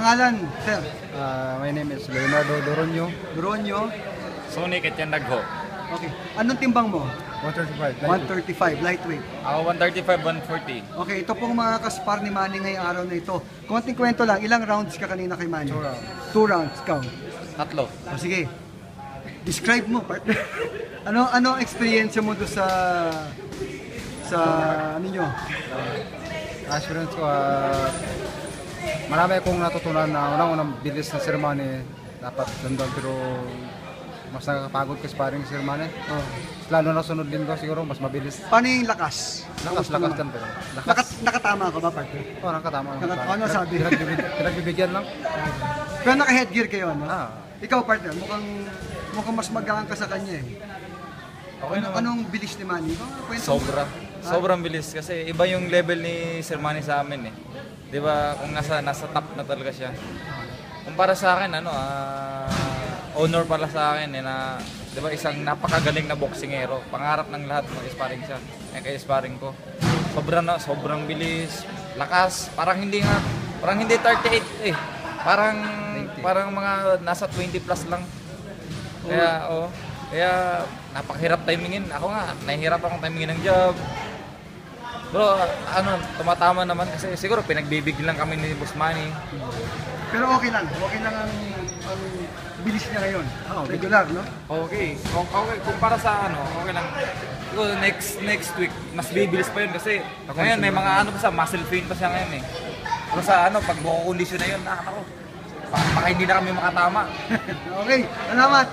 Pangalan, sir? My name is Leonardo Doronio. Doronio. Sonic at yan nagho. Okay. Anong timbang mo? 135. 135, lightweight. Ako 135, 140. Okay, ito pong mga kaspar ni Manny ngayong araw na ito. Konting kwento lang, ilang rounds ka kanina kay Manny? 2 rounds. 2 rounds, count. Tatlo. O sige, describe mo, partner. ano ang experience mo doon sa ano nyo? Experience ko, marami akong natutunan na unang bilis na sermane dapat sundan, pero mas nakakapagod ka sparring sermane. Oh. Lalo na sunod linggo siguro mas mabilis. Paano yung lakas? Lakas din pero. Nakatama ka ba, partner? Oh, nakatama. Ano sabi? Pinagbibigyan lang. Pero naka-headgear kayo, no? Ah. Ikaw, partner, mukhang mas magaan ka sa kanya eh. Okay naman. Anong bilis ni Manny? Kwento mo. Sobrang bilis kasi iba yung level ni Sir Manny sa amin eh. 'Di ba? Kung nasa top na talaga siya. Kumpara sa akin honor pala sa akin eh na 'di ba isang napakagaling na boksingero. Pangarap ng lahat mag-sparring siya. Kaya sparring ko. Sobrang bilis, lakas, parang hindi 38 eh. Parang mga nasa 20 plus lang. Kaya napakahirap timingin. Ako nga, nahihirap akong timingin ng job. Pero tumatama naman kasi siguro pinagbibigil lang kami ni Boss Manny. Pero okay lang ang bilis niya ngayon. Regular, no? Okay. Kumpara sa okay lang. Siguro next week, mas bibilis pa yun kasi ngayon may mga muscle pain pa siya ngayon eh. Pero sa pag buko kondisyon na yun, baka hindi na kami makatama. Okay, salamat.